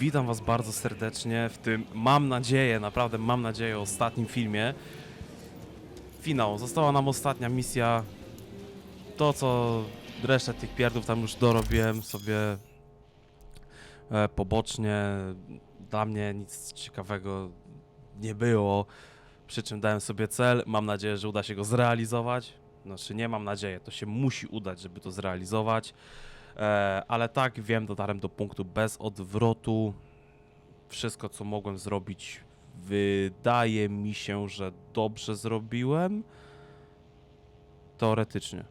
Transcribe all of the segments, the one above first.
Witam was bardzo serdecznie w tym, mam nadzieję, naprawdę mam nadzieję, ostatnim filmie. Finał. Została nam ostatnia misja. To, co resztę tych pierdów tam już dorobiłem sobie pobocznie. Dla mnie nic ciekawego nie było, przy czym dałem sobie cel. Mam nadzieję, że uda się go zrealizować. Znaczy nie mam nadzieję, to się musi udać, żeby to zrealizować. Ale tak, wiem, dotarłem do punktu bez odwrotu. Wszystko, co mogłem zrobić, wydaje mi się, że dobrze zrobiłem. Teoretycznie.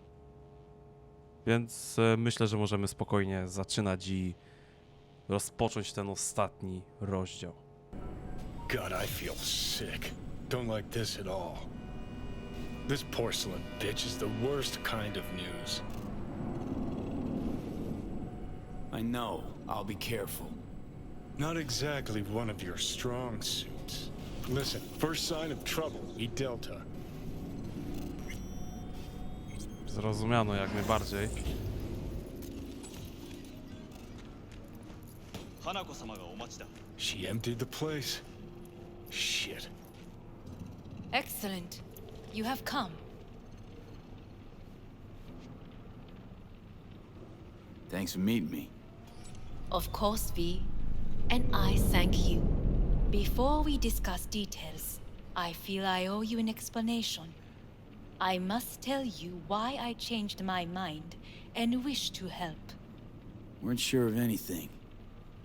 Więc myślę, że możemy spokojnie zaczynać i rozpocząć ten ostatni rozdział. God, I feel sick. Don't like this at all. This porcelain bitch is the worst kind of news. I know. I'll be careful. Not exactly one of your strong suits. Listen, first sign of trouble, eat Delta. Zrozumiano jak najbardziej. She emptied the place? Shit. Excellent. You have come. Thanks for meeting me. Of course, V. And I thank you. Before we discuss details, I feel I owe you an explanation. I must tell you why I changed my mind and wish to help. Weren't sure of anything.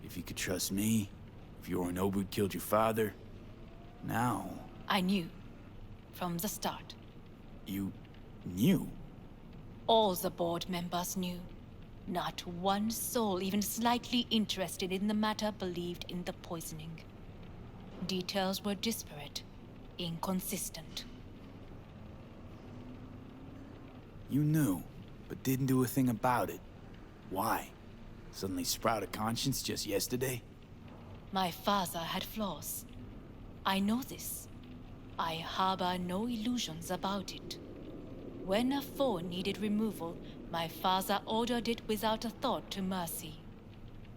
If you could trust me, if Yorinobu killed your father. Now... I knew. From the start. You... knew? All the board members knew. Not one soul even slightly interested in the matter believed in the poisoning. Details were disparate, inconsistent. You knew, but didn't do a thing about it. Why? Suddenly sprout a conscience just yesterday? My father had flaws. I know this. I harbor no illusions about it. When a foe needed removal, my father ordered it without a thought to mercy.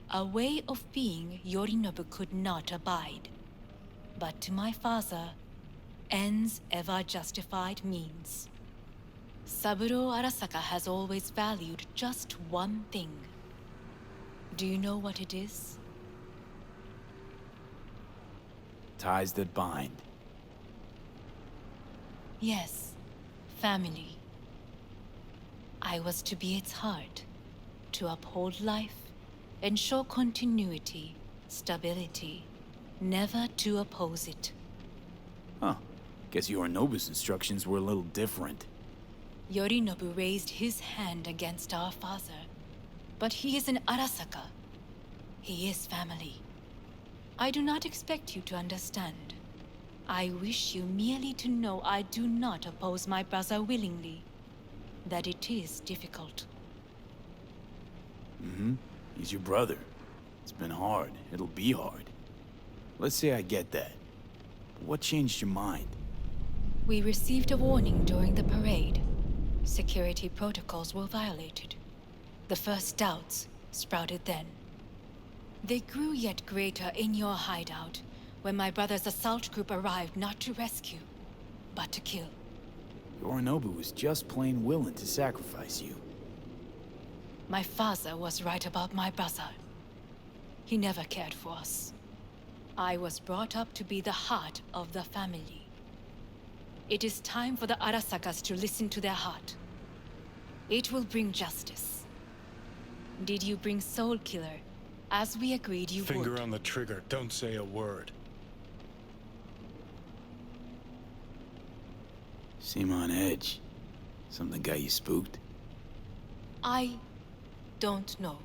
A way of being Yorinobu could not abide. But to my father, ends ever justified means. Saburo Arasaka has always valued just one thing. Do you know what it is? Ties that bind. Yes, family. I was to be its heart, to uphold life, ensure continuity, stability, never to oppose it. Huh. Guess Yorinobu's instructions were a little different. Yorinobu raised his hand against our father, but he is an Arasaka. He is family. I do not expect you to understand. I wish you merely to know I do not oppose my brother willingly. That it is difficult. Mm-hmm. He's your brother. It's been hard. It'll be hard. Let's say I get that. But what changed your mind? We received a warning during the parade. Security protocols were violated. The first doubts sprouted then. They grew yet greater in your hideout when my brother's assault group arrived not to rescue, but to kill. Yorinobu was just plain willing to sacrifice you. My father was right about my brother. He never cared for us. I was brought up to be the heart of the family. It is time for the Arasakas to listen to their heart. It will bring justice. Did you bring Soul Killer, as we agreed you would? Finger on the trigger, don't say a word. Seem on edge. Something got you spooked? I don't know.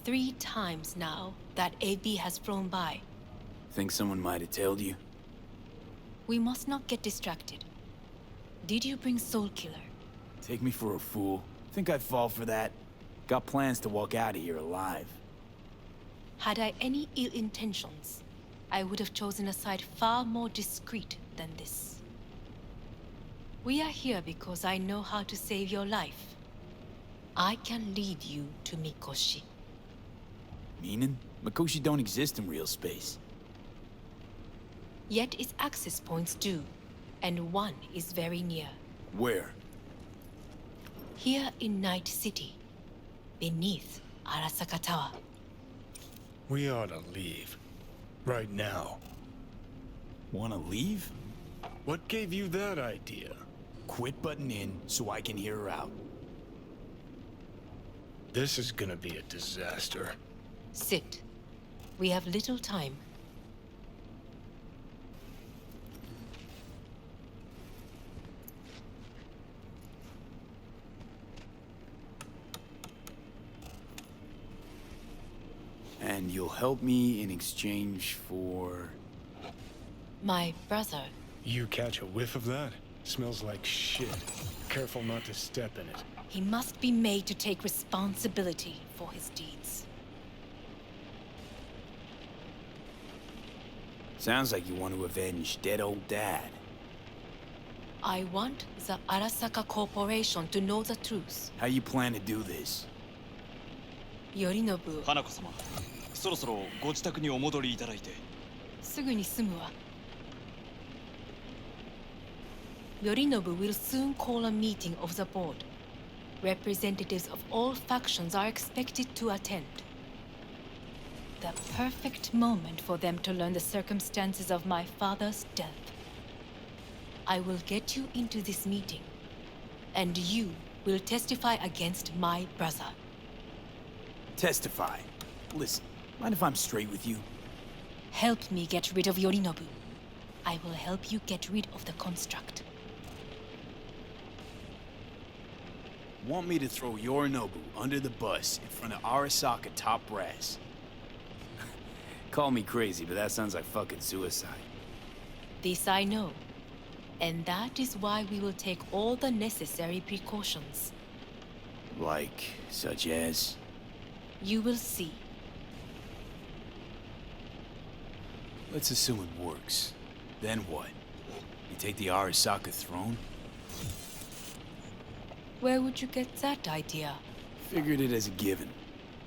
3 times now that AB has flown by. Think someone might have tailed you? We must not get distracted. Did you bring Soul Killer? Take me for a fool. Think I'd fall for that? Got plans to walk out of here alive. Had I any ill intentions, I would have chosen a side far more discreet than this. We are here because I know how to save your life. I can lead you to Mikoshi. Meaning? Mikoshi don't exist in real space. Yet its access points do, and one is very near. Where? Here in Night City, beneath Arasaka Tower. We ought to leave. Right now. Wanna leave? What gave you that idea? Quit butting in so I can hear her out. This is gonna be a disaster. Sit. We have little time. And you'll help me in exchange for... My brother. You catch a whiff of that? Smells like shit. Careful not to step in it. He must be made to take responsibility for his deeds. Sounds like you want to avenge dead old dad. I want the Arasaka Corporation to know the truth. How you plan to do this? Yorinobu, 花子様、そろそろご自宅にお戻りいただいて。すぐに済むわ。Yorinobu will soon call a meeting of the board. Representatives of all factions are expected to attend. The perfect moment for them to learn the circumstances of my father's death. I will get you into this meeting, and you will testify against my brother. Testify. Listen, mind if I'm straight with you? Help me get rid of Yorinobu. I will help you get rid of the construct. Want me to throw Yorinobu under the bus in front of Arasaka top brass? Call me crazy, but that sounds like fucking suicide. This I know. And that is why we will take all the necessary precautions. Like, such as? You will see. Let's assume it works. Then what? You take the Arasaka throne? Where would you get that idea? Figured it as a given.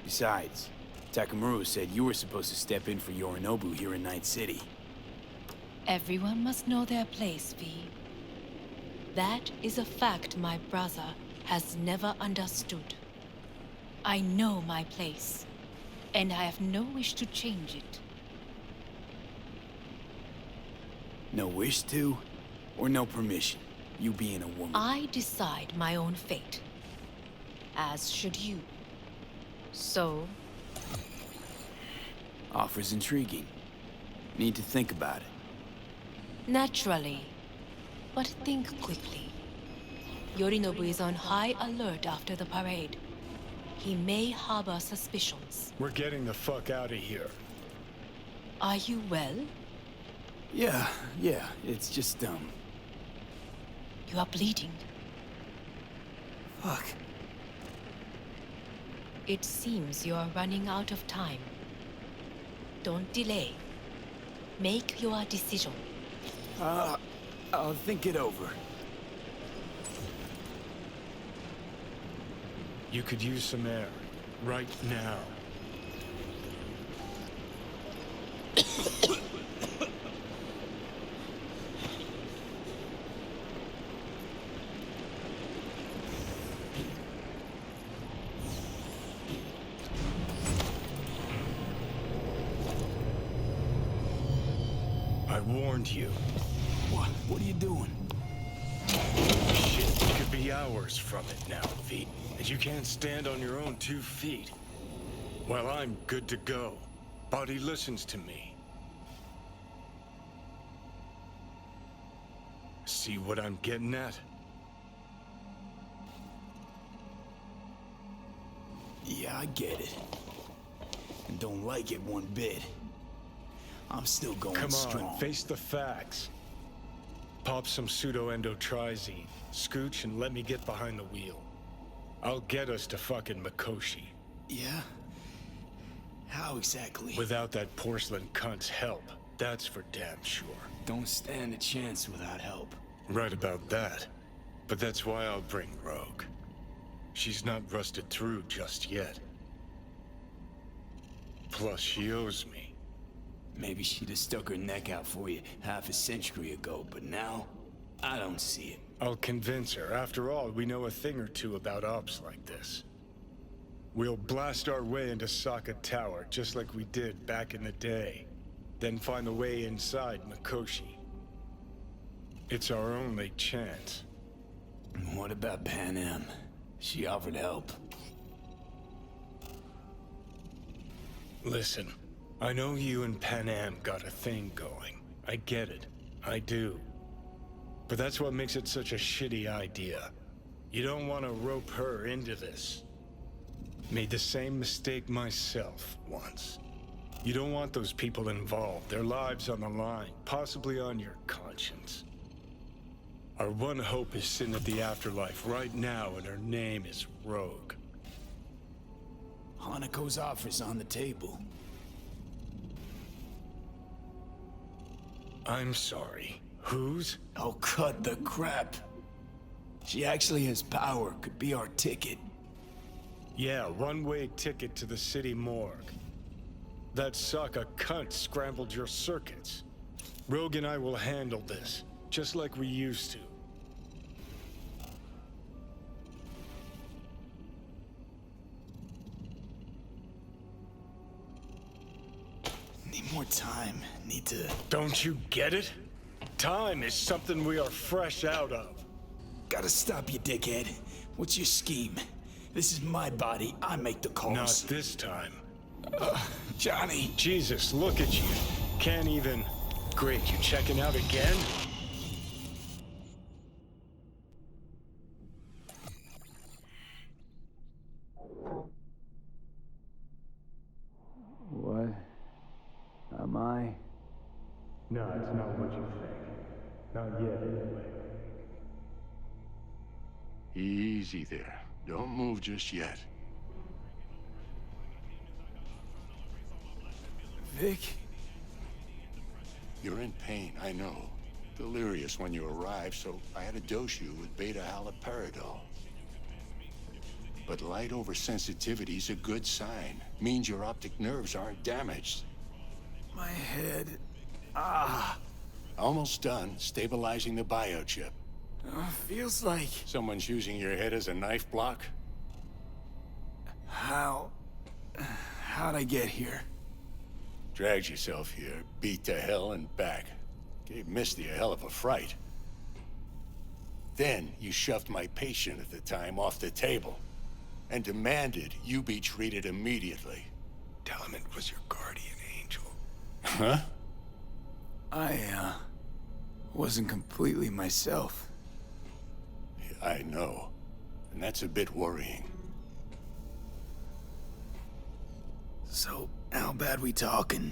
Besides, Takamura said you were supposed to step in for Yorinobu here in Night City. Everyone must know their place, V. That is a fact my brother has never understood. I know my place, and I have no wish to change it. No wish to? Or no permission? You being a woman? I decide my own fate. As should you. So, Offer's intriguing. Need to think about it. naturally. But think quickly. Yorinobu is on high alert after the parade. He may harbor suspicions. We're getting the fuck out of here. Are you well? Yeah, it's just, You are bleeding. Fuck. It seems you are running out of time. Don't delay. Make your decision. I'll think it over. You could use some air. Right now. I warned you. What are you doing? Shit, you could be hours from it now, V. And you can't stand on your own 2 feet. Well, I'm good to go. Body listens to me. See what I'm getting at? Yeah, I get it. And don't like it one bit. I'm still going Come on, strong. face the facts. Pop some pseudo-endotrizine, scooch, and let me get behind the wheel. I'll get us to fucking Mikoshi. Yeah? How exactly? Without that porcelain cunt's help, that's for damn sure. Don't stand a chance without help. Right about that. But that's why I'll bring Rogue. She's not rusted through just yet. Plus, she owes me. Maybe she'd have stuck her neck out for you half a century ago, but now, I don't see it. I'll convince her. After all, we know a thing or two about ops like this. We'll blast our way into Sokka Tower, just like we did back in the day. Then find the way inside Mikoshi. It's our only chance. What about Pan Am? She offered help. Listen, I know you and Pan Am got a thing going. I get it. I do. But that's what makes it such a shitty idea. You don't want to rope her into this. Made the same mistake myself once. You don't want those people involved, their lives on the line, possibly on your conscience. Our one hope is sitting at the afterlife right now, and her name is Rogue. Hanako's offer's on the table. I'm sorry. Whose? Oh, cut the crap. She actually has power, could be our ticket. Yeah, one-way ticket to the city morgue. That Sokka cunt scrambled your circuits. Rogue and I will handle this, just like we used to. Need more time. Need to... Don't you get it? Time is something we are fresh out of. Gotta stop you, dickhead. What's your scheme? This is my body. I make the calls. Not this time. Johnny. Jesus, look at you. Can't even... Great, you checking out again? What? Am I? No, it's not what you think. Not yet, anyway. Easy there. Don't move just yet. Vic? You're in pain, I know. Delirious when you arrived, so I had to dose you with beta-haloperidol. But light oversensitivity's a good sign. Means your optic nerves aren't damaged. My head. Almost done stabilizing the biochip. Feels like... Someone's using your head as a knife block? How'd I get here? Dragged yourself here, beat to hell and back. Gave Misty a hell of a fright. Then you shoved my patient at the time off the table and demanded you be treated immediately. Tell him it was your guardian angel. Huh? I, wasn't completely myself. I know. And that's a bit worrying. So, how bad we talking?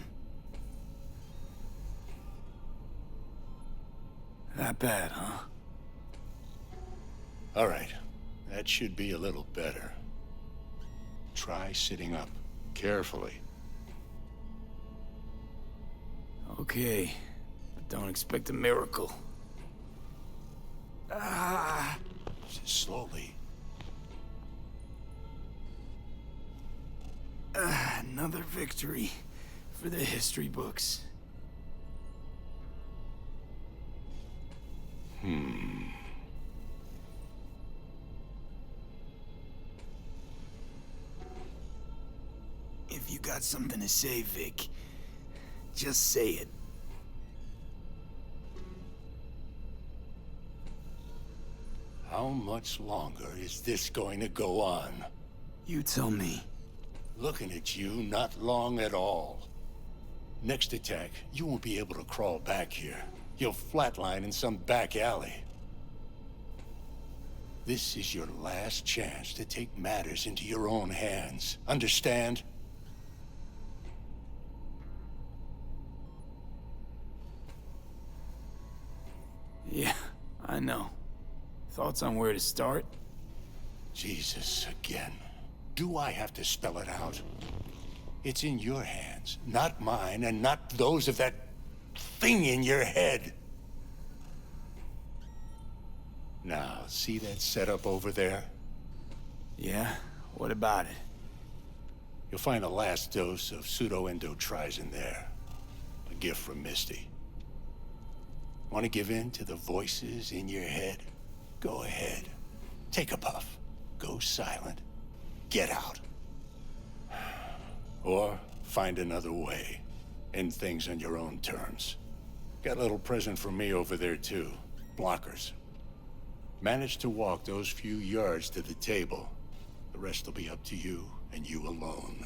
That bad, huh? All right. That should be a little better. Try sitting up. Carefully. Okay. But don't expect a miracle. Just slowly. Another victory for the history books. If you got something to say, Vic, just say it. How much longer is this going to go on? You tell me. Looking at you, not long at all. Next attack, you won't be able to crawl back here. You'll flatline in some back alley. This is your last chance to take matters into your own hands. Understand? Yeah, I know. Thoughts on where to start? Jesus, again. Do I have to spell it out? It's in your hands, not mine, and not those of that thing in your head. Now, see that setup over there? Yeah, what about it? You'll find the last dose of pseudo-endotrizin there. A gift from Misty. Want to give in to the voices in your head? Go ahead. Take a puff. Go silent. Get out. Or find another way. End things on your own terms. Got a little present for me over there, too. Blockers. Manage to walk those few yards to the table. The rest will be up to you, and you alone.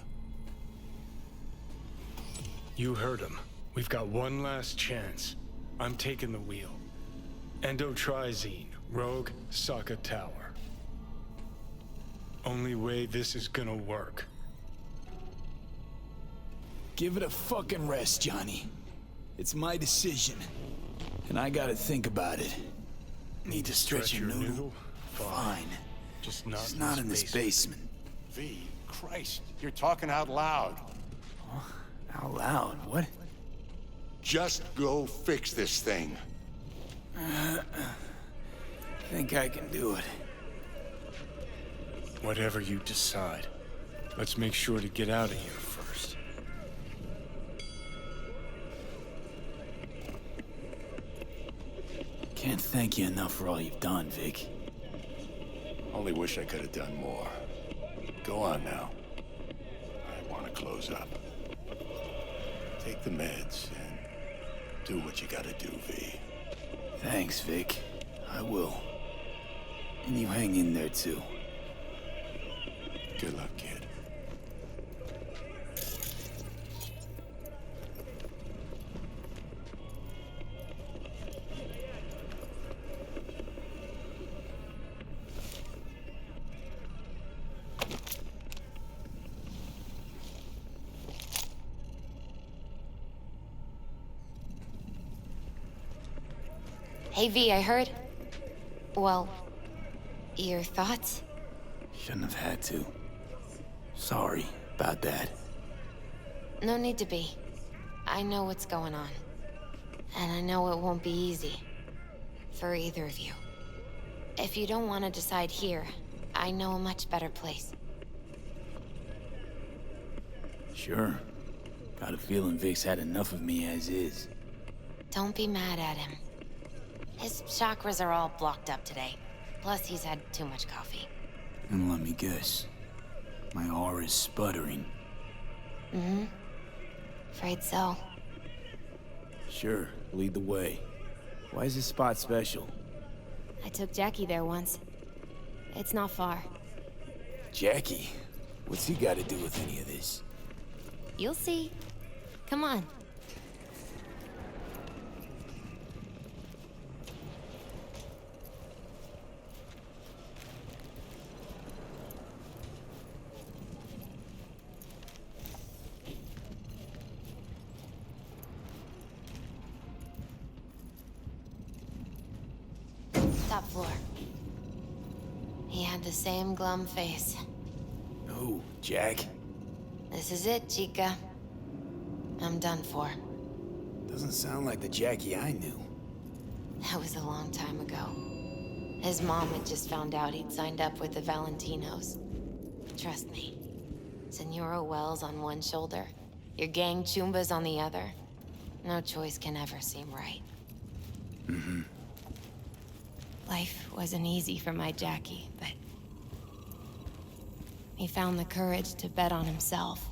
You heard him. We've got one last chance. I'm taking the wheel. Endotrizine, Rogue, Sokka Tower. Only way this is gonna work. Give it a fucking rest, Johnny. It's my decision. And I gotta think about it. Need to stretch your noodle? Fine. Just It's not in this basement. V, Christ, you're talking out loud. Out loud, what? Just go fix this thing. Think I can do it. Whatever you decide. Let's make sure to get out of here first. Can't thank you enough for all you've done, Vic. Only wish I could have done more. Go on now. I want to close up. Take the meds and do what you gotta do, V. Thanks, Vic. I will. And you hang in there, too. Good luck, kid. Hey V, I heard. Well, your thoughts? Shouldn't have had to. Sorry about that. No need to be. I know what's going on. And I know it won't be easy. For either of you. If you don't want to decide here, I know a much better place. Sure. Got a feeling Vic's had enough of me as is. Don't be mad at him. His chakras are all blocked up today. Plus, he's had too much coffee. And let me guess. My aura's sputtering. Mm-hmm. Afraid so. Sure, lead the way. Why is this spot special? I took Jackie there once. It's not far. Jackie? What's he got to do with any of this? You'll see. Come on. Top floor. He had the same glum face. Oh, Jack? This is it, Chica. I'm done for. Doesn't sound like the Jackie I knew. That was a long time ago. His mom had just found out he'd signed up with the Valentinos. Trust me. Senora Wells on one shoulder, your gang Chumbas on the other. No choice can ever seem right. Mm-hmm. Life wasn't easy for my Jackie, but he found the courage to bet on himself.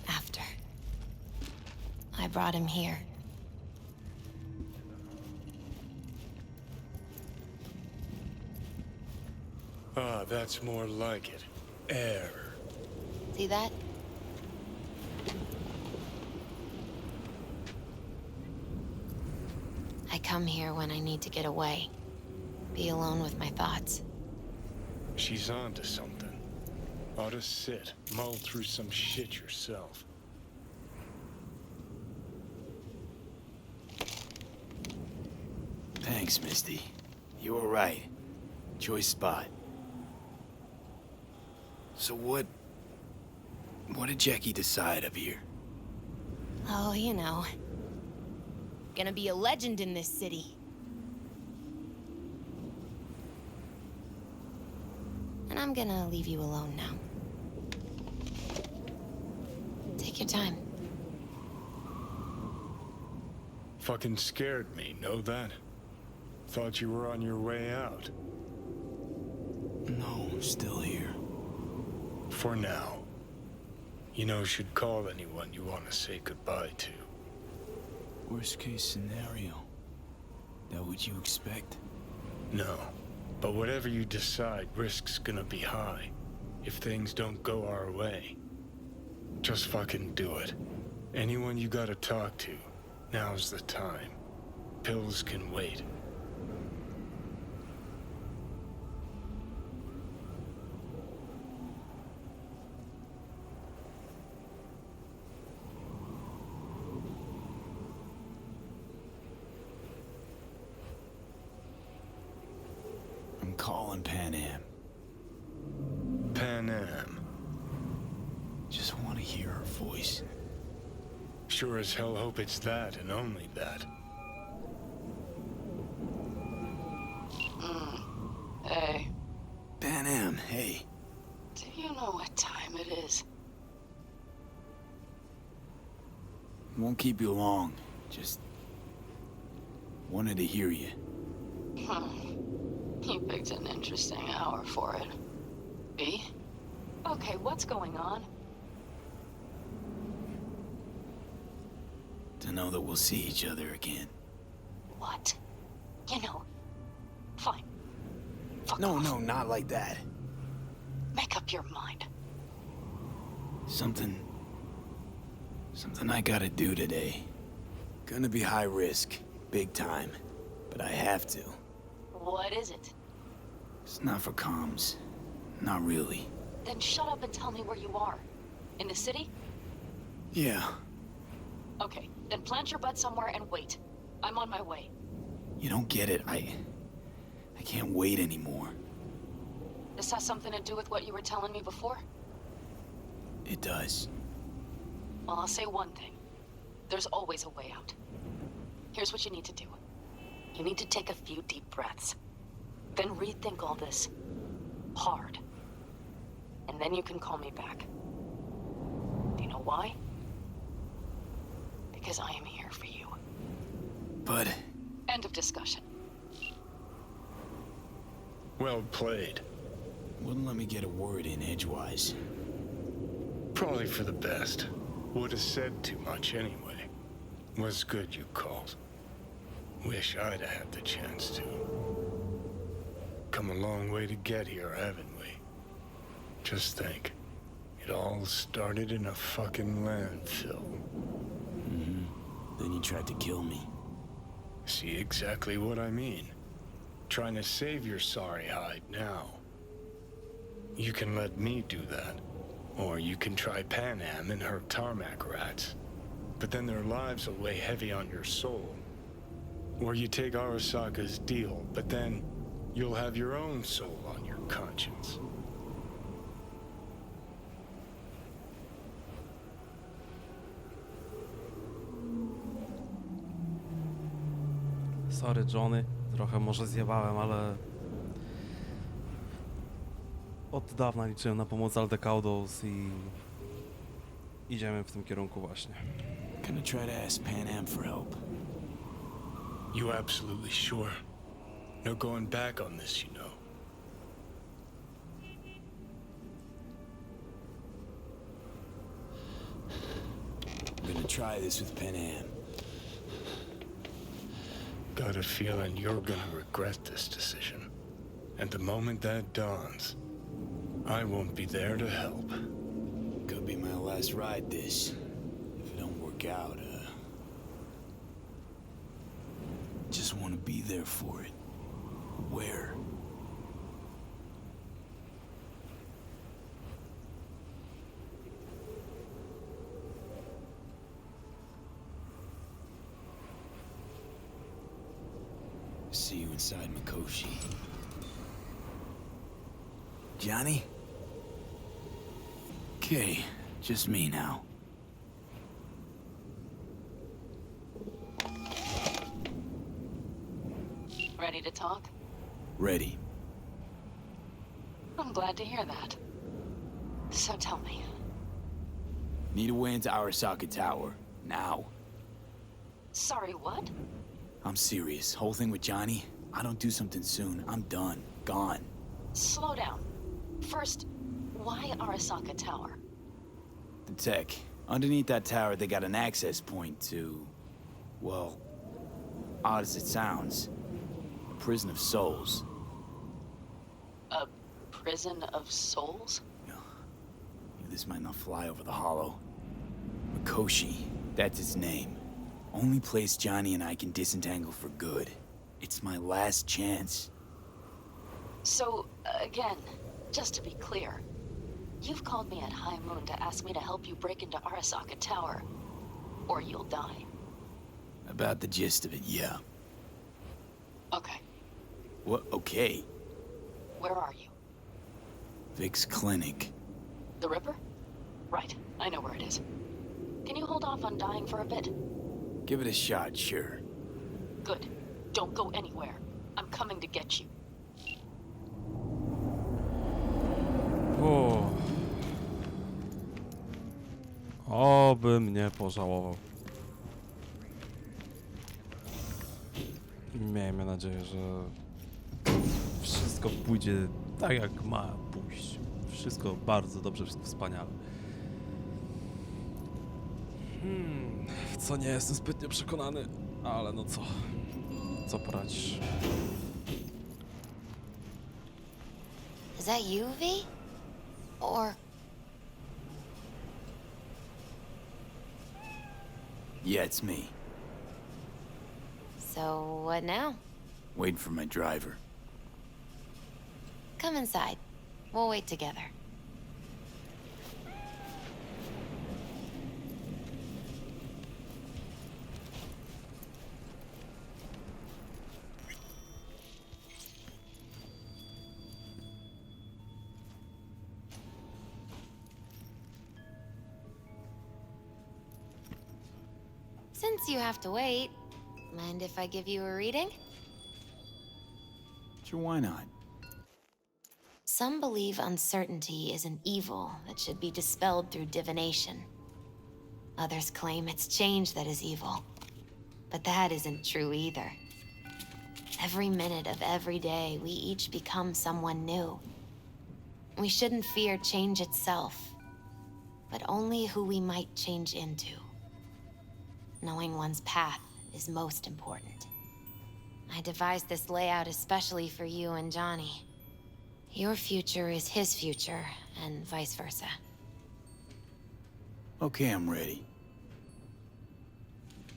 After I brought him here. Ah, that's more like it. Air. See that? I come here when I need to get away. Be alone with my thoughts. She's on to something. Ought to sit, mull through some shit yourself. Thanks, Misty. You were right. Choice spot. So what did Jackie decide up here? Oh, you know. Gonna be a legend in this city. And I'm gonna leave you alone now. Take your time. Fucking scared me, know that? Thought you were on your way out. No, still here. For now. You know, should call anyone you want to say goodbye to. Worst case scenario. That what you expect? No. But whatever you decide, risk's gonna be high. If things don't go our way. Just fucking do it. Anyone you gotta talk to, now's the time. Pills can wait. I'm calling Pan Am. Pan Am. Just want to hear her voice. Sure as hell hope it's that and only that. Hey, Pan Am, hey. do you know what time it is? Won't keep you long. Just wanted to hear you. You picked an interesting hour for it. B? Okay, what's going on? To know that we'll see each other again. What? You know, fine. Fuck No, off. no, not like that. Make up your mind. Something I gotta do today. Gonna be high risk, big time, but I have to. What is it? It's not for comms. Not really. Then shut up and tell me where you are. In the city? Yeah, Okay, then plant your butt somewhere and wait. I'm on my way. you don't get it. I can't wait anymore. This has something to do with what you were telling me before? It does. Well, I'll say one thing. There's always a way out. Here's what you need to do. You need to take a few deep breaths. Then rethink all this. Hard. And then you can call me back. Do you know why? Because I am here for you. But End of discussion. Well played. wouldn't let me get a word in edgewise. Probably for the best. Would have said too much anyway. Was good you called. Wish I'd have had the chance to. Come a long way to get here, haven't we? Just think. It all started in a fucking landfill. Then you tried to kill me. See exactly what I mean. Trying to save your sorry hide now. You can let me do that. Or you can try Pan Am and her tarmac rats. But then their lives will weigh heavy on your soul. Or you take Arasaka's deal, but then you'll have your own soul on your conscience. Sorry, Johnny. Trochę może zjebałem, ale... Od dawna liczyłem na pomoc Aldecaudos i... Idziemy w tym kierunku właśnie. Gonna try to ask Pan Am for help. You absolutely sure? No going back on this, you know. I'm gonna try this with Pan Am. Got a feeling you're gonna regret this decision. And the moment that dawns, I won't be there to help. Could be my last ride this. If it don't work out, just want to be there for it. Where? See you inside Mikoshi. Johnny? Okay, just me now. Ready to talk? Ready. I'm glad to hear that. So tell me, Need a way into Arasaka Tower. Now. Sorry, what? I'm serious. Whole thing with Johnny, I don't do something soon, I'm done. Gone. Slow down. First, why Arasaka Tower? The tech. Underneath that tower, they got an access point to... well, odd as it sounds, a prison of souls. A prison of souls? This might not fly over the hollow. Mikoshi, that's its name. Only place Johnny and I can disentangle for good. It's my last chance. So, again, just to be clear, you've called me at high moon to ask me to help you break into Arasaka Tower, or you'll die. About the gist of it, yeah. Okay, What? Okay. where are you? Vic's clinic. The Ripper? Right, I know where it is. Can you hold off on dying for a bit? Give it a shot, sure. Good. Don't go anywhere. I'm coming to get you. O. Oby mnie pożałował. Miejmy nadzieję, że wszystko pójdzie tak, jak ma pójść. Wszystko bardzo dobrze, wszystko wspaniale. W co nie jestem zbytnio przekonany, ale no co? Co poradzisz? Is that you, V? Or... Yeah, it's me. So, what now? Waiting for my driver. Come inside. We'll wait together. Since you have to wait, mind if I give you a reading? Sure, why not? Some believe uncertainty is an evil that should be dispelled through divination. Others claim it's change that is evil. But that isn't true either. Every minute of every day, we each become someone new. We shouldn't fear change itself, but only who we might change into. Knowing one's path is most important. I devised this layout especially for you and Johnny. Your future is his future, and vice versa. Okay, I'm ready.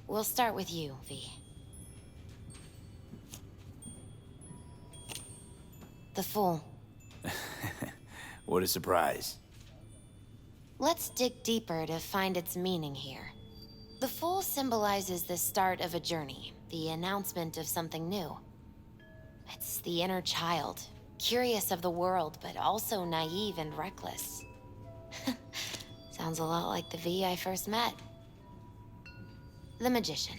We'll start with you, V. The Fool. What a surprise. Let's dig deeper to find its meaning here. The Fool symbolizes the start of a journey, the announcement of something new. It's the inner child, curious of the world, but also naive and reckless. Sounds a lot like the V I first met. The Magician.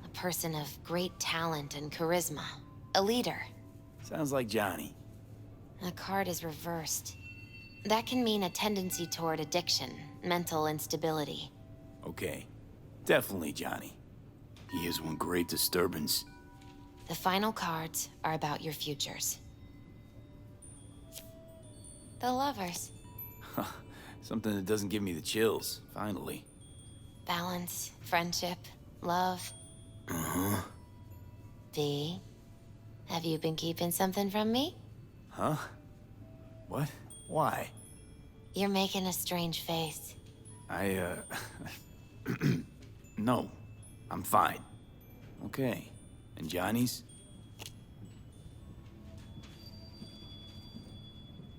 A person of great talent and charisma. A leader. Sounds like Johnny. The card is reversed. That can mean a tendency toward addiction, mental instability. Okay. Definitely Johnny. He is one great disturbance. The final cards are about your futures. The Lovers. Something that doesn't give me the chills, finally. Balance, friendship, love. Uh-huh. V, have you been keeping something from me? Huh? What? Why? You're making a strange face. No. I'm fine. Okay. And Johnny's?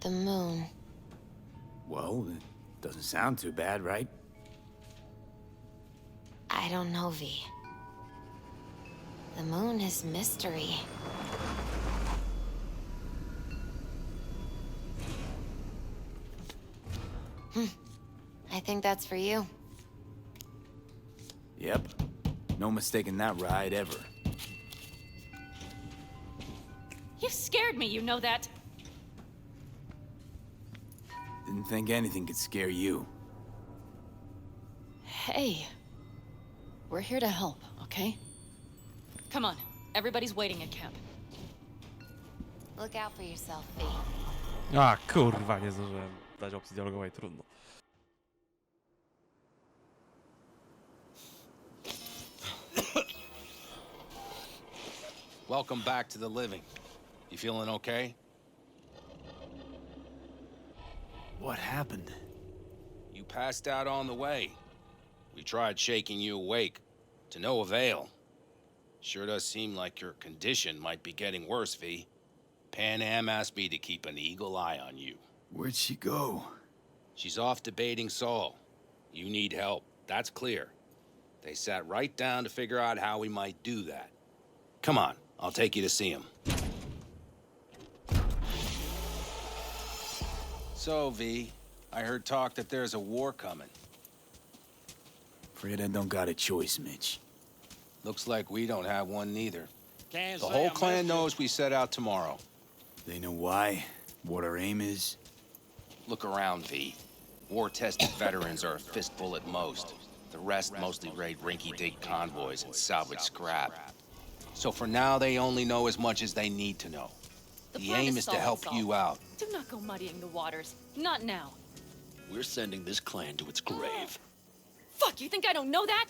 The moon. Well, it doesn't sound too bad, right? I don't know, V. The moon is mystery. I think that's for you. Yep. No mistaking that ride ever. You scared me, you know that. Didn't think anything could scare you. Hey, we're here to help, okay? Come on, everybody's waiting at camp. Look out for yourself, V. A, kurwa, nie zdążyłem dać opcji dialogowej, trudno. Welcome back to the living. You feeling okay? What happened? You passed out on the way. We tried shaking you awake. To no avail. Sure does seem like your condition might be getting worse, V. Pan Am asked me to keep an eagle eye on you. Where'd she go? She's off debating Saul. You need help, that's clear. They sat right down to figure out how we might do that. Come on, I'll take you to see him. So, V, I heard talk that there's a war coming. Afraid I don't got a choice, Mitch. Looks like we don't have one neither. Can't The say whole I clan missed you. knows we set out tomorrow. They know why? What our aim is? Look around, V. War-tested veterans are a fistful at most. The rest mostly raid rinky-dink convoys and salvage scrap. So for now, they only know as much as they need to know. The The plan aim is is to solid, help Saul. you out. Do not go muddying the waters. Not now. We're sending this clan to its grave. Fuck, you think I don't know that?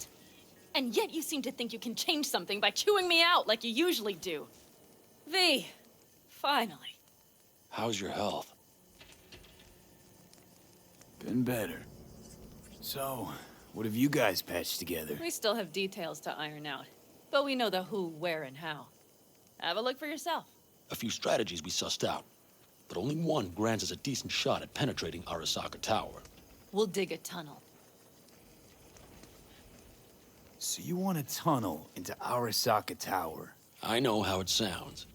And yet you seem to think you can change something by chewing me out like you usually do. V, finally. How's your health? Been better. So, what have you guys patched together? We still have details to iron out, but we know the who, where, and how. Have a look for yourself. A few strategies we sussed out, but only one grants us a decent shot at penetrating Arasaka Tower. We'll dig a tunnel. So you want a tunnel into Arasaka Tower? I know how it sounds,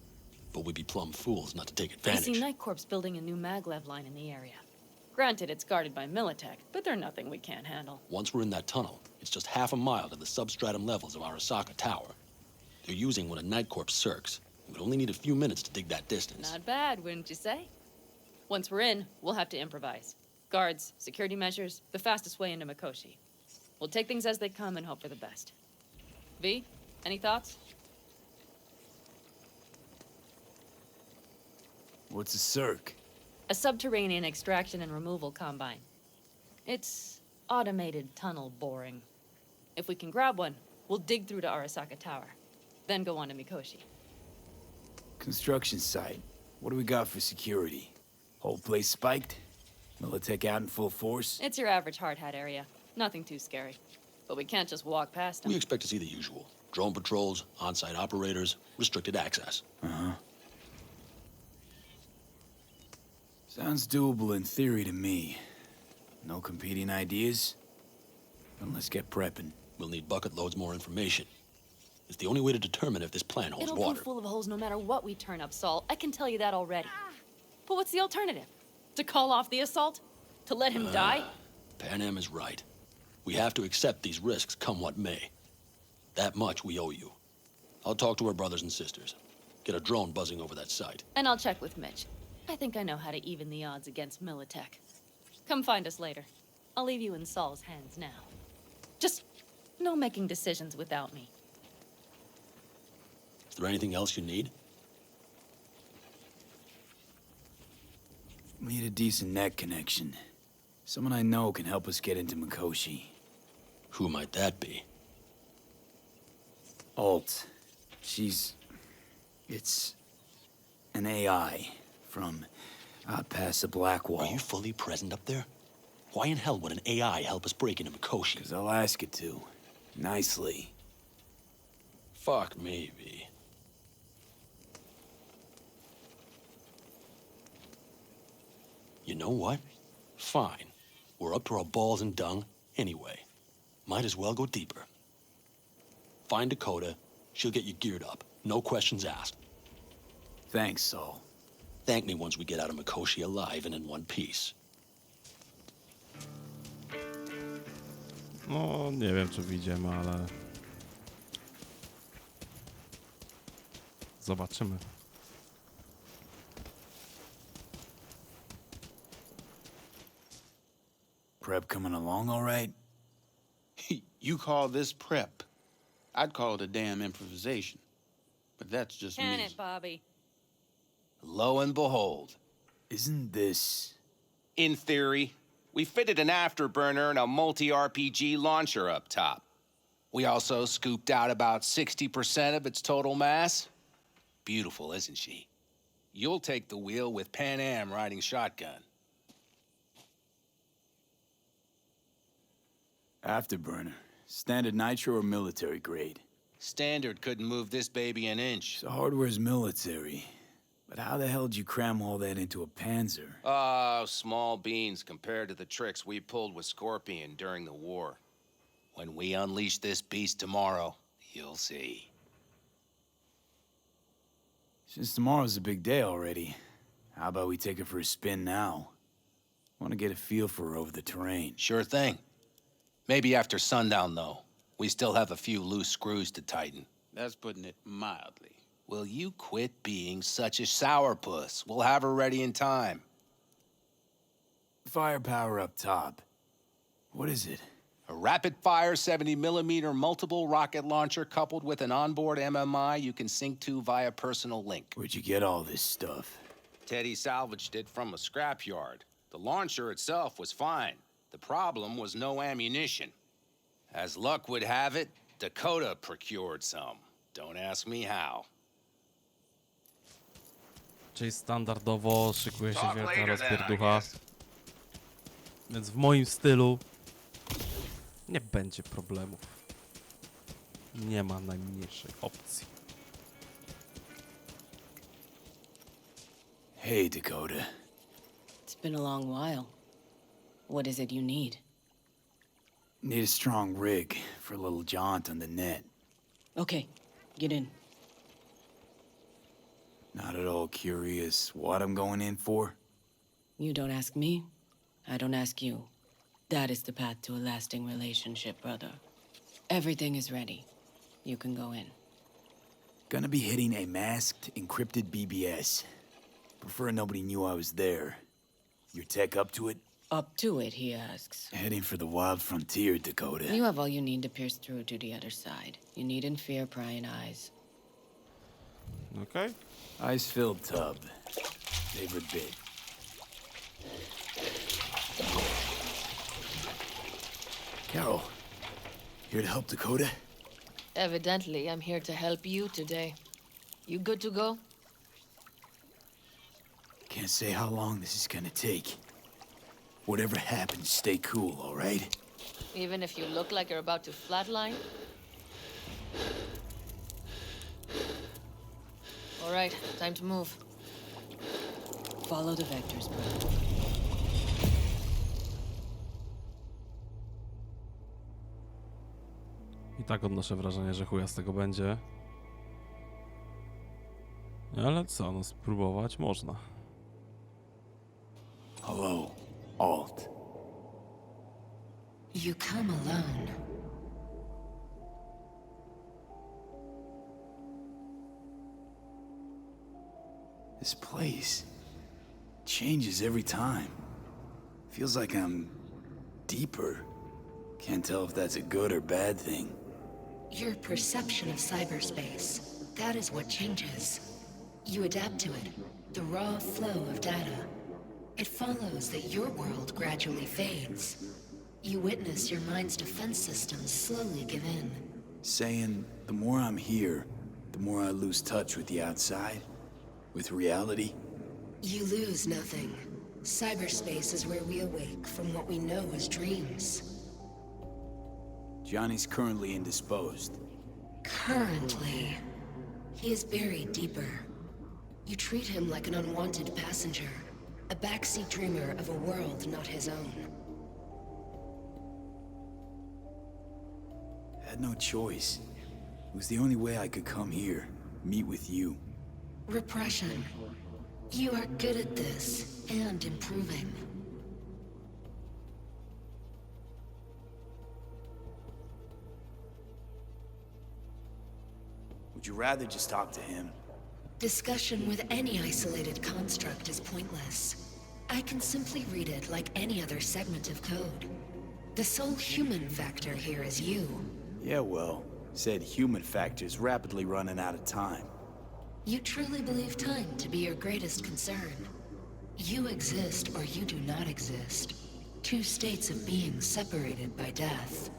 but we'd be plumb fools not to take I advantage. see Night Corps building a new maglev line in the area. Granted, it's guarded by Militech, but they're nothing we can't handle. Once we're in that tunnel, it's just half a mile to the substratum levels of Arasaka Tower. They're using one of Night Corps circs. We'd only need a few minutes to dig that distance. Not bad, wouldn't you say? Once we're in, we'll have to improvise. Guards, security measures, the fastest way into Mikoshi. We'll take things as they come and hope for the best. V, any thoughts? What's a circ? A subterranean extraction and removal combine. It's automated tunnel boring. If we can grab one, we'll dig through to Arasaka Tower, then go on to Mikoshi. Construction site. What do we got for security? Whole place spiked? Militech out in full force? It's your average hard hat area. Nothing too scary. But we can't just walk past them. We expect to see the usual. Drone patrols, on-site operators, restricted access. Uh-huh. Sounds doable in theory to me. No competing ideas? Then let's get prepping. We'll need bucket loads more information. It's the only way to determine if this plan holds It'll water. prove full of holes no matter what we turn up, Saul. I can tell you that already. But what's the alternative? To call off the assault? To let him die? Pan Am is right. We have to accept these risks, come what may. That much we owe you. I'll talk to our brothers and sisters. Get a drone buzzing over that site. And I'll check with Mitch. I think I know how to even the odds against Militech. Come find us later. I'll leave you in Saul's hands now. Just no making decisions without me. Is there anything else you need? Need a decent net connection. Someone I know can help us get into Mikoshi. Who might that be? Alt. It's an AI from out past the Black Wall. Are you fully present up there? Why in hell would an AI help us break into Mikoshi? 'Cause I'll ask it to. Nicely. Fuck me, V. You know what? Fine. We're up to our balls in dung anyway. Might as well go deeper. Find Dakota. She'll get you geared up. No questions asked. Thanks, Saul. Thank me once we get out of Mikoshi alive and in one piece. No, nie wiem, czy wyjdziemy, ale... Zobaczymy. Prep coming along all right? You call this prep? I'd call it a damn improvisation. But that's just Can me. it, Bobby? Lo and behold, Isn't this... in theory, we fitted an afterburner and a multi-RPG launcher up top. We also scooped out about 60% of its total mass. Beautiful, isn't she? You'll take the wheel with Pan Am riding shotgun. Afterburner. Standard nitro or military grade? Standard couldn't move this baby an inch. So hardware's military. But how the hell did you cram all that into a Panzer? Oh, small beans compared to the tricks we pulled with Scorpion during the war. When we unleash this beast tomorrow, you'll see. Since tomorrow's a big day already, how about we take her for a spin now? Want to get a feel for her over the terrain. Sure thing. Maybe after sundown, though. We still have a few loose screws to tighten. That's putting it mildly. Will you quit being such a sourpuss? We'll have her ready in time. Firepower up top. What is it? A rapid-fire 70mm multiple rocket launcher coupled with an onboard MMI you can sync to via personal link. Where'd you get all this stuff? Teddy salvaged it from a scrapyard. The launcher itself was fine. The problem was no ammunition. As luck would have it, Dakota procured some. Don't ask me how. Czyli standardowo szykuje się wielka rozpierducha. Więc w moim stylu nie będzie problemów. Nie ma najmniejszej opcji. Hey, Dakota. It's been a long while. What is it you need? Need a strong rig for a little jaunt on the net. Okay, get in. Not at all curious what I'm going in for? You don't ask me, I don't ask you. That is the path to a lasting relationship, brother. Everything is ready. You can go in. Gonna be hitting a masked, encrypted BBS. Prefer nobody knew I was there. Your tech up to it? Up to it, he asks. Heading for the wild frontier, Dakota. You have all you need to pierce through to the other side. You needn't fear prying eyes. Okej. Ice-filled tub. Favorite bit. Carol, here to help Dakota? Evidently, I'm here to help you today. You good to go? Can't say how long this is gonna take. Whatever happens, stay cool, all right? Even if you look like you're about to flatline? All right, time to move. Follow the vectors, brother. I tak odnoszę wrażenie, że chuja z tego będzie. Ale co, no spróbować można. Hello, Alt. You come alone. This place changes every time. Feels like I'm deeper. Can't tell if that's a good or bad thing. Your perception of cyberspace, that is what changes. You adapt to it, the raw flow of data. It follows that your world gradually fades. You witness your mind's defense systems slowly give in. Saying the more I'm here, the more I lose touch with the outside, with reality. You lose nothing. Cyberspace is where we awake from what we know as dreams. Johnny's currently indisposed. Currently, he is buried deeper. You treat him like an unwanted passenger, a backseat dreamer of a world not his own. Had no choice. It was the only way I could come here, meet with you. Repression. You are good at this, and improving. Would you rather just talk to him? Discussion with any isolated construct is pointless. I can simply read it like any other segment of code. The sole human factor here is you. Yeah, well, said human factor's rapidly running out of time. You truly believe time to be your greatest concern. You exist or you do not exist. Two states of being separated by death.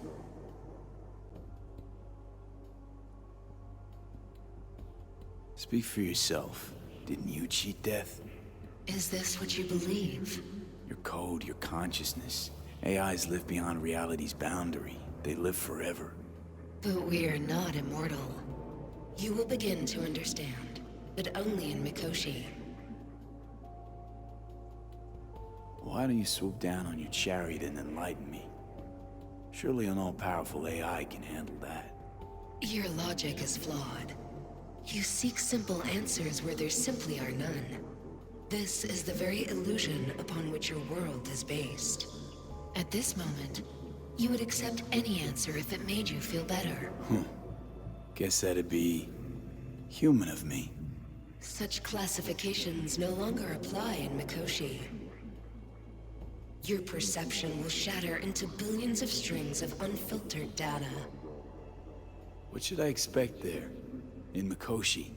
Speak for yourself. Didn't you cheat death? Is this what you believe? Your code, your consciousness. AIs live beyond reality's boundary. They live forever. But we are not immortal. You will begin to understand, but only in Mikoshi. Why don't you swoop down on your chariot and enlighten me? Surely an all-powerful AI can handle that. Your logic is flawed. You seek simple answers where there simply are none. This is the very illusion upon which your world is based. At this moment, you would accept any answer if it made you feel better. Guess that'd be human of me. Such classifications no longer apply in Mikoshi. Your perception will shatter into billions of strings of unfiltered data. What should I expect there, in Mikoshi?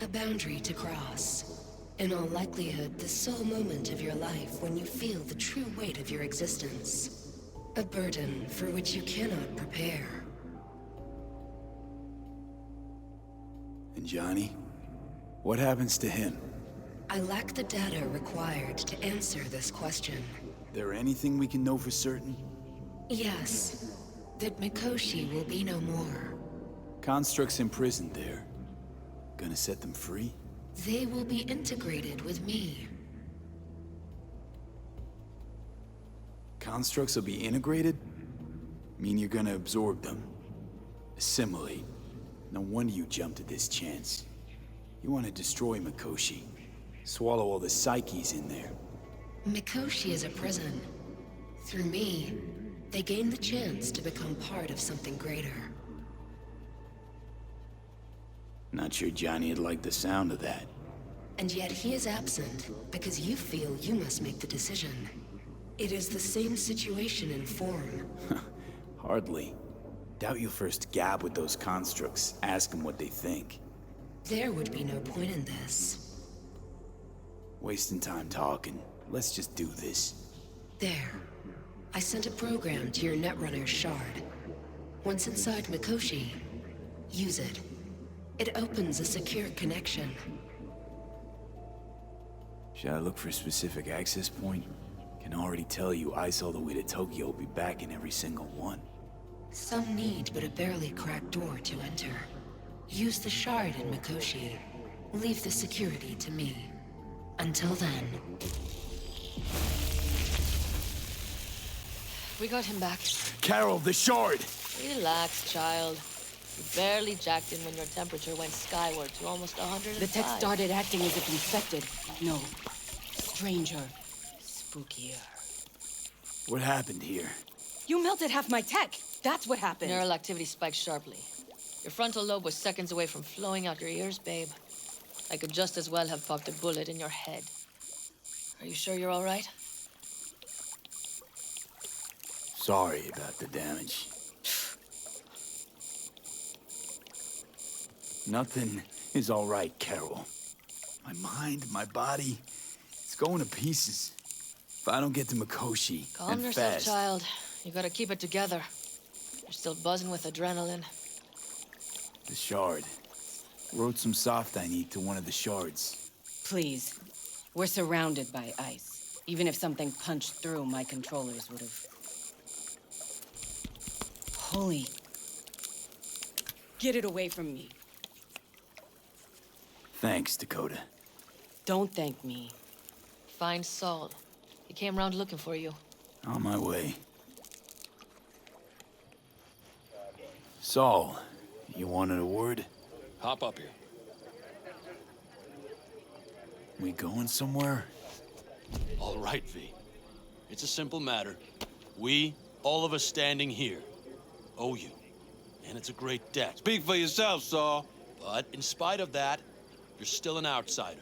A boundary to cross. In all likelihood, the sole moment of your life when you feel the true weight of your existence. A burden for which you cannot prepare. And Johnny? What happens to him? I lack the data required to answer this question. There anything we can know for certain? Yes. That Mikoshi will be no more. Constructs imprisoned there. Gonna set them free? They will be integrated with me. Constructs will be integrated? Mean you're gonna absorb them? Assimilate? No wonder you jumped at this chance. You want to destroy Mikoshi. Swallow all the psyches in there. Mikoshi is a prison. Through me, they gain the chance to become part of something greater. Not sure Johnny'd like the sound of that. And yet he is absent because you feel you must make the decision. It is the same situation in form. Hardly. Doubt you'll first gab with those constructs, ask them what they think. There would be no point in this. Wasting time talking. Let's just do this. There. I sent a program to your Netrunner's shard. Once inside Mikoshi, use it. It opens a secure connection. Should I look for a specific access point? Can already tell you I saw the way to Tokyo will be back in every single one. Some need but a barely cracked door to enter. Use the shard in Mikoshi. Leave the security to me. Until then... We got him back. Carol, the shard! Relax, child. You barely jacked in when your temperature went skyward to almost 105. The tech started acting as if infected. No. Stranger. Spookier. What happened here? You melted half my tech! That's what happened! Neural activity spiked sharply. Your frontal lobe was seconds away from flowing out your ears, babe. I could just as well have popped a bullet in your head. Are you sure you're all right? Sorry about the damage. Nothing is all right, Carol. My mind, my body, it's going to pieces. If I don't get to Mikoshi, Calm and yourself, fast. child. You gotta keep it together. You're still buzzing with adrenaline. The shard. Wrote some soft I need to one of the shards. Please. We're surrounded by ice. Even if something punched through, my controllers would have... Holy... Get it away from me. Thanks, Dakota. Don't thank me. Find Saul. He came round looking for you. On my way. Saul, you wanted a word? Hop up here. We going somewhere? All right, V. It's a simple matter. We, all of us standing here, owe you. And it's a great debt. Speak for yourself, Saul. But in spite of that, you're still an outsider.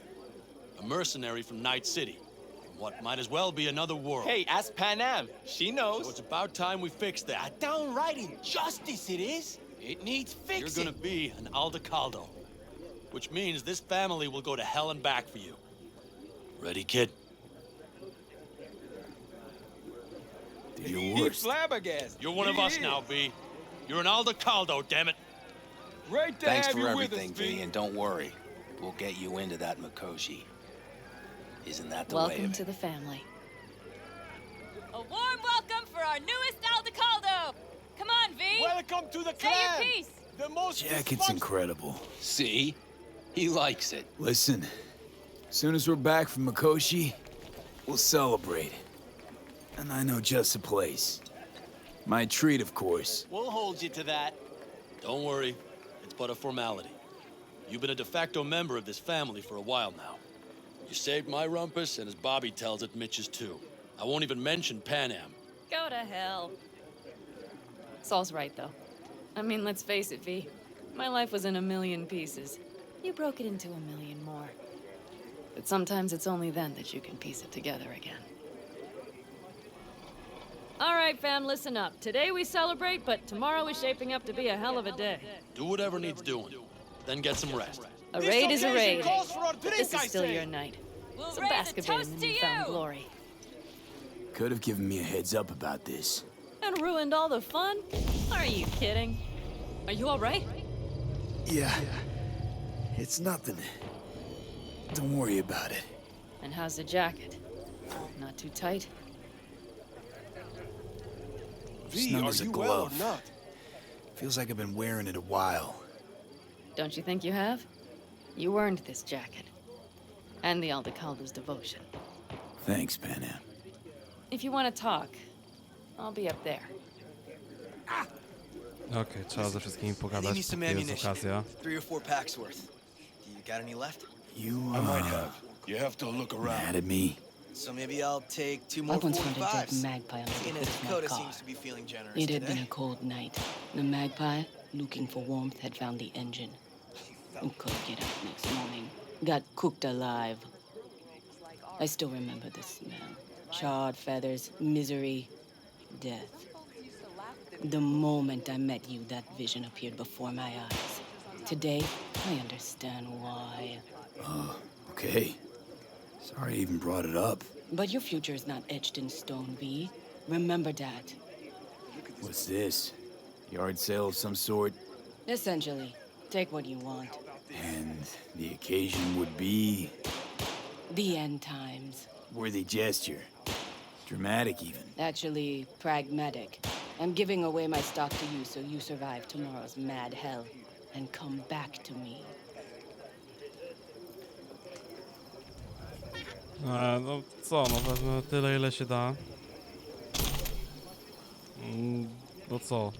A mercenary from Night City. From What might as well be another world. Hey, ask Panam. She knows. So it's about time we fix that. A downright injustice it is. It needs fixing. You're gonna be an Aldecaldo, which means this family will go to hell and back for you. Ready, kid? Do your worst. Flabbergasted. You're one of us now, V. You're an Aldecaldo, damn it. Great to Thanks have for you everything, with us, V, and don't worry. We'll get you into that Mikoshi. Isn't that the way Welcome of to it? the family. A warm welcome for our newest Aldecaldo! Come on, V! Welcome to the Say your clan. piece! The most Jacket's incredible. See? He likes it. Listen, as soon as we're back from Mikoshi, we'll celebrate. And I know just the place. My treat, of course. We'll hold you to that. Don't worry, it's but a formality. You've been a de facto member of this family for a while now. You saved my rumpus, and as Bobby tells it, Mitch's too. I won't even mention Panam. Go to hell. Saul's right, though. I mean, let's face it, V. My life was in a million pieces. You broke it into a million more. But sometimes it's only then that you can piece it together again. All right, fam, listen up. Today we celebrate, but tomorrow is shaping up to be a hell of a day. Do whatever needs doing, then get some rest. A raid is a raid. But This is still your night. So bask a bit in the newfound glory. Could have given me a heads up about this. And ruined all the fun? Are you kidding? Are you all right? Yeah. It's nothing. Don't worry about it. And how's the jacket? Not too tight? Snug as a glove. Feels like I've been wearing it a while. Don't you think you have? You earned this jacket. And the Aldecaldo's devotion. Thanks, Panam. If you want to talk, I'll be up there. Okej, trzeba ze wszystkimi pogadać, póki jest okazja. 3 or 4 packs worth. Do you got any left? You, I might have. You have to look around. mad at me? So maybe I'll take 2 I more once found a dead 45s. magpie on the Seeing hood as of my Dakota car. seems to be feeling generous It had today. been a cold night. The magpie, looking for warmth, had found the engine. And couldn't get out next morning. Got cooked alive. I still remember the smell. Charred feathers, misery, death. The moment I met you, that vision appeared before my eyes. Today, I understand why. Okay. Sorry I even brought it up. But your future is not etched in stone, V. Remember that. What's this? Yard sale of some sort? Essentially, take what you want. And the occasion would be The end times. worthy gesture. Dramatic even. Actually, pragmatic. I'm giving away my stock to you so you survive tomorrow's mad hell and come back to me. No co, no wezmę tyle, ile się da. No co?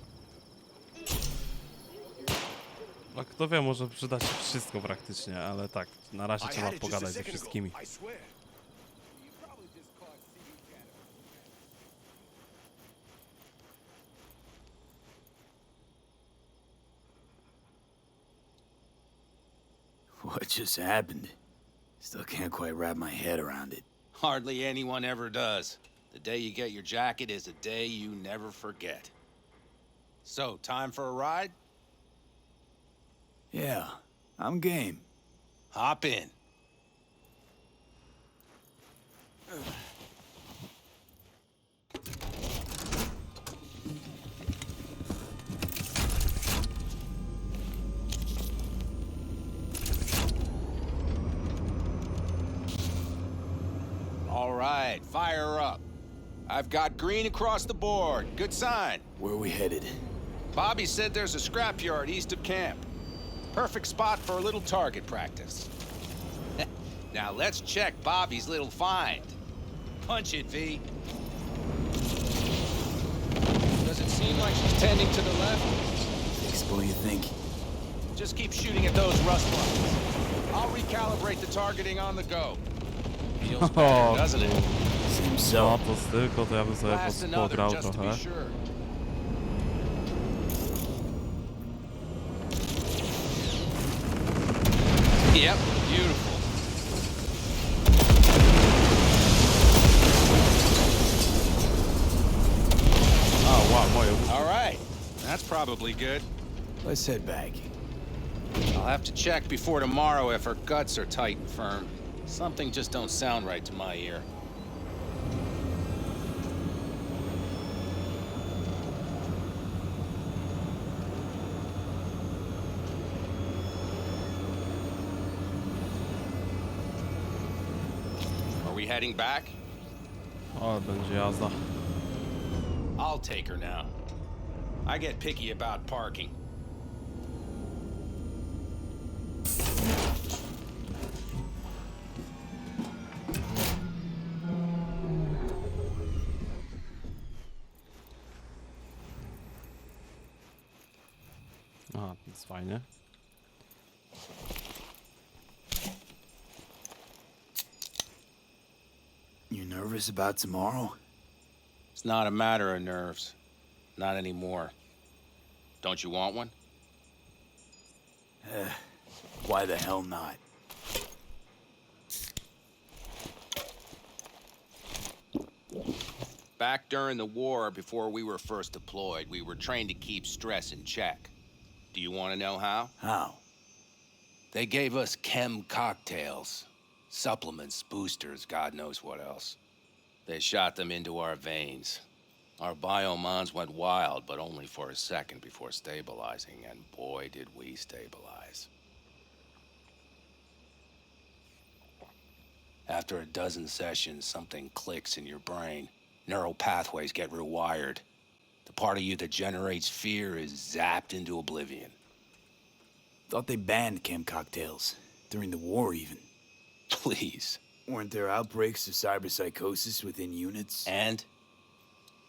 No kto wie, może przyda się wszystko praktycznie, ale tak, na razie trzeba pogadać ze wszystkimi. What just happened? Still can't quite wrap my head around it. Hardly anyone ever does. The day you get your jacket is a day you never forget. So, time for a ride? Yeah, I'm game. Hop in. All right, fire up. I've got green across the board. Good sign. Where are we headed? Bobby said there's a scrapyard east of camp. Perfect spot for a little target practice. Now let's check Bobby's little find. Punch it, V. Does it seem like she's tending to the left? Fixable, you think? Just keep shooting at those rust lines. I'll recalibrate the targeting on the go. Feels better, doesn't it? Seems No, so. to tylko, to ja bym sobie Blast another pograł just to be trochę. sure. Yep, beautiful. probably good. Let's head back. I'll have to check before tomorrow if her guts are tight and firm. Something just don't sound right to my ear. Are we heading back? Ale będzie jazda. I'll take her now. I get picky about parking. Aha, to jest fajnie. You nervous about tomorrow? It's not a matter of nerves. Not anymore. Don't you want one? Why the hell not? Back during the war, before we were first deployed, we were trained to keep stress in check. Do you want to know how? How? They gave us chem cocktails. Supplements, boosters, God knows what else. They shot them into our veins. Our biomons went wild, but only for a second before stabilizing, and boy, did we stabilize. After a dozen sessions, something clicks in your brain. Neural pathways get rewired. The part of you that generates fear is zapped into oblivion. Thought they banned chem cocktails. During the war, even. Please. Weren't there outbreaks of cyberpsychosis within units? And?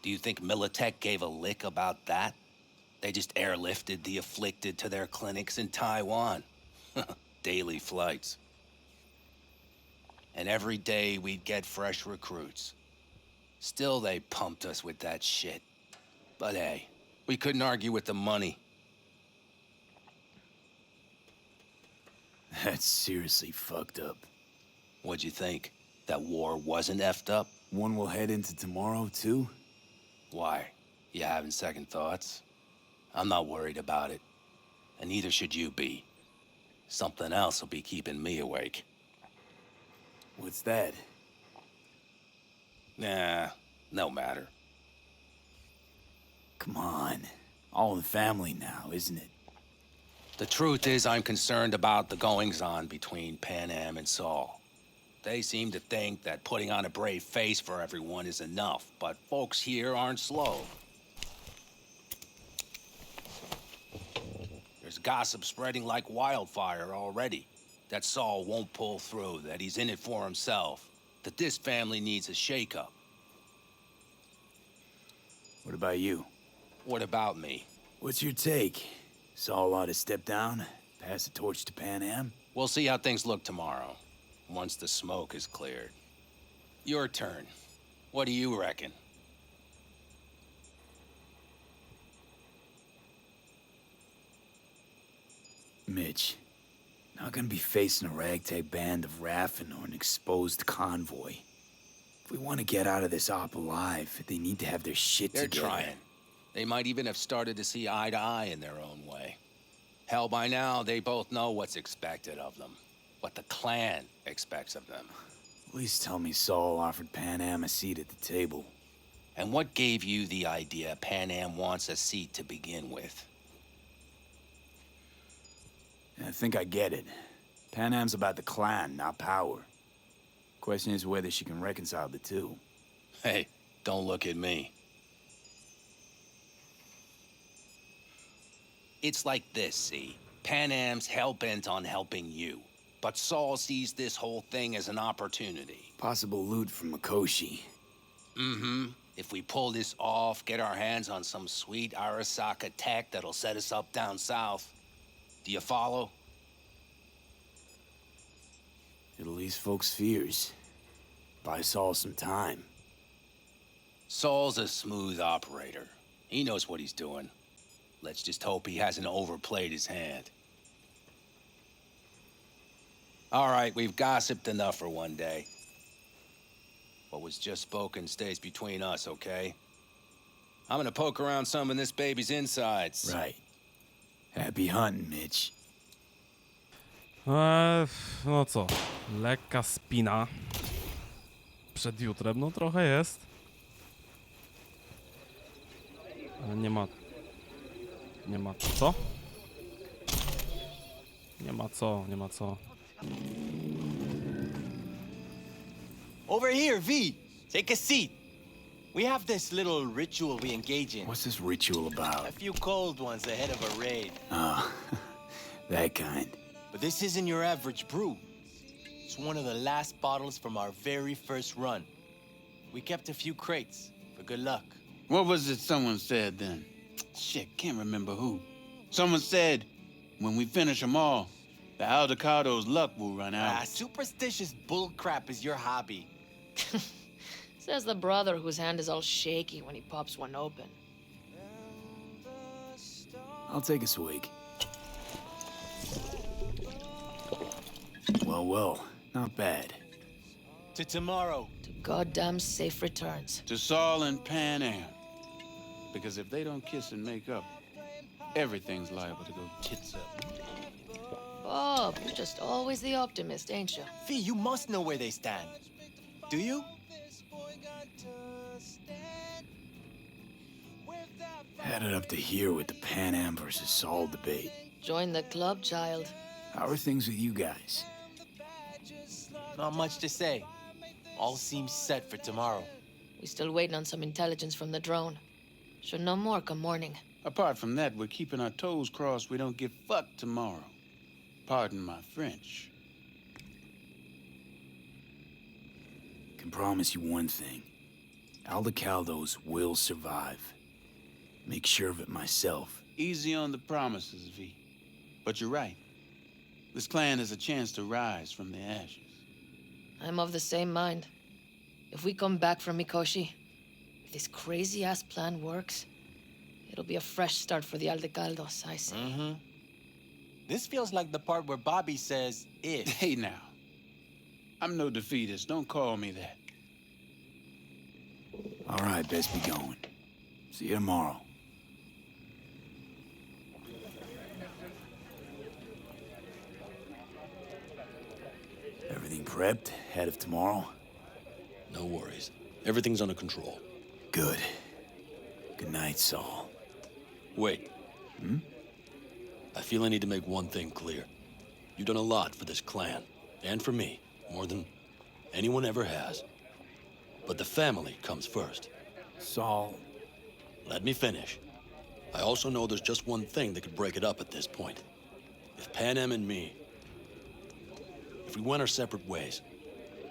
Do you think Militech gave a lick about that? They just airlifted the afflicted to their clinics in Taiwan. Daily flights. And every day we'd get fresh recruits. Still, they pumped us with that shit. But hey, we couldn't argue with the money. That's seriously fucked up. What'd you think? That war wasn't effed up? One will head into tomorrow, too? Why? You having second thoughts? I'm not worried about it. And neither should you be. Something else will be keeping me awake. What's that? Nah, no matter. Come on. All in the family now, isn't it? The truth is, I'm concerned about the goings-on between Pan Am and Saul. They seem to think that putting on a brave face for everyone is enough, but folks here aren't slow. There's gossip spreading like wildfire already. That Saul won't pull through, that he's in it for himself, that this family needs a shake-up. What about you? What about me? What's your take? Saul ought to step down, pass the torch to Pan Am? We'll see how things look tomorrow, once the smoke is cleared. Your turn. What do you reckon? Mitch, not gonna be facing a ragtag band of Raffin or an exposed convoy. If we want to get out of this op alive, they need to have their shit They're together. trying. They might even have started to see eye to eye in their own way. Hell, by now, they both know what's expected of them. What the clan expects of them. Please tell me Saul offered Pan Am a seat at the table. And what gave you the idea Pan Am wants a seat to begin with? I think I get it. Pan Am's about the clan, not power. Question is whether she can reconcile the two. Hey, don't look at me. It's like this, see? Pan Am's hell-bent on helping you. But Saul sees this whole thing as an opportunity. Possible loot from Mikoshi. Mm-hmm. If we pull this off, get our hands on some sweet Arasaka tech that'll set us up down south. Do you follow? It'll ease folks' fears. Buy Saul some time. Saul's a smooth operator. He knows what he's doing. Let's just hope he hasn't overplayed his hand. All right, we've gossiped enough for one day. What was just spoken stays between us, okay? I'm gonna poke around some of this baby's insides. Right. Happy hunting, Mitch. No co, lekka spina przed jutrem, no trochę jest. Ale nie ma co? Nie ma co. Over here, V. Take a seat. We have this little ritual we engage in. What's this ritual about? A few cold ones ahead of a raid. Oh, that kind. But this isn't your average brew. It's one of the last bottles from our very first run. We kept a few crates for good luck. What was it someone said then? Shit, can't remember who. Someone said, when we finish them all, the Aldecado's luck will run out. Superstitious bullcrap is your hobby. Says the brother whose hand is all shaky when he pops one open. I'll take a swig. Well, not bad. To tomorrow. To goddamn safe returns. To Saul and Pan Am. Because if they don't kiss and make up, everything's liable to go tits up. Bob, you're just always the optimist, ain't you? Fee, you must know where they stand. Do you? Had it up to here with the Pan Am versus Saul debate. Join the club, child. How are things with you guys? Not much to say. All seems set for tomorrow. We still waiting on some intelligence from the drone. Should know more come morning. Apart from that, we're keeping our toes crossed we don't get fucked tomorrow. Pardon my French. Can promise you one thing. Aldecaldos will survive. Make sure of it myself. Easy on the promises, V. But you're right. This clan has a chance to rise from the ashes. I'm of the same mind. If we come back from Mikoshi, if this crazy-ass plan works, it'll be a fresh start for the Aldecaldos, I say. Mm-hmm. This feels like the part where Bobby says, if. Hey, now. I'm no defeatist. Don't call me that. All right, best be going. See you tomorrow. Everything prepped ahead of tomorrow? No worries. Everything's under control. Good. Good night, Saul. Wait. Hmm? I feel I need to make one thing clear. You've done a lot for this clan, and for me, more than anyone ever has. But the family comes first. Saul... Let me finish. I also know there's just one thing that could break it up at this point. If Pan Am and me... If we went our separate ways,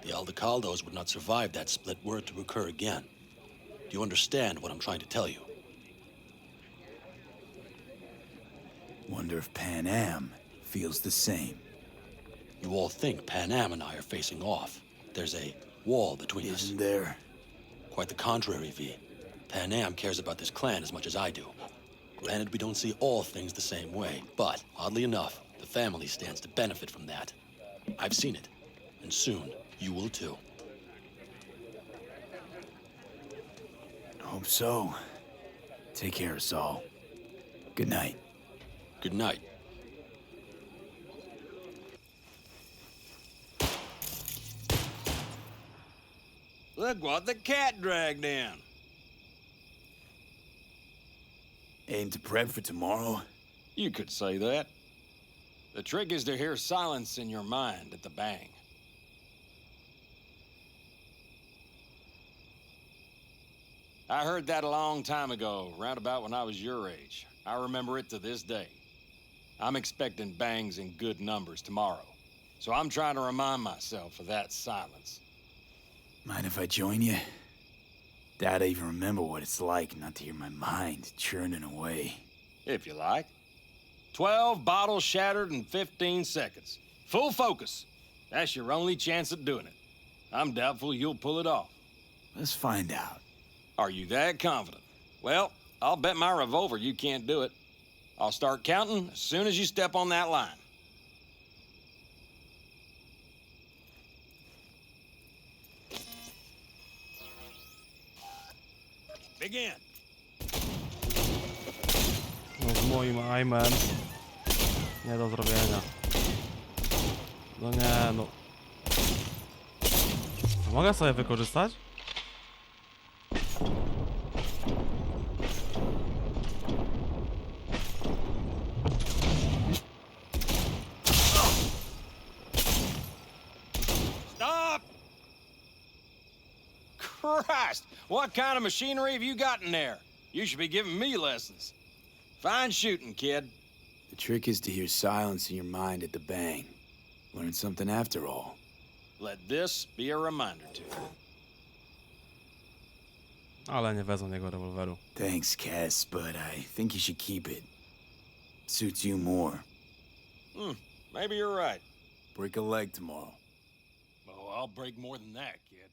the Aldecaldos would not survive that split were it to occur again. Do you understand what I'm trying to tell you? Wonder if Pan Am feels the same. You all think Pan Am and I are facing off. There's a wall between us. Isn't there? Quite the contrary, V. Pan Am cares about this clan as much as I do. Granted, we don't see all things the same way, but oddly enough, the family stands to benefit from that. I've seen it, and soon you will too. Hope so. Take care, Saul. Good night. Good night. Look what the cat dragged in. Aim to prep for tomorrow? You could say that. The trick is to hear silence in your mind at the bang. I heard that a long time ago, round about when I was your age. I remember it to this day. I'm expecting bangs in good numbers tomorrow, so I'm trying to remind myself of that silence. Mind if I join you? Doubt I even remember what it's like not to hear my mind churning away. If you like. 12 bottles shattered in 15 seconds. Full focus. That's your only chance at doing it. I'm doubtful you'll pull it off. Let's find out. Are you that confident? Well, I'll bet my revolver you can't do it. I'll start counting as soon as you step on that line. Begin. moim aimem. Nie do zrobienia. No nie, no. Mogę sobie wykorzystać? Stop! Christ! What kind of machinery have you got in there? You should be giving me lessons. Fine shooting, kid. The trick is to hear silence in your mind at the bang. Learn something after all. Let this be a reminder to you. Ale nie wezmę jego rewolweru. Thanks, Cass, but I think you should keep it. Suits you more. Maybe you're right. Break a leg tomorrow. Oh, I'll break more than that, kid.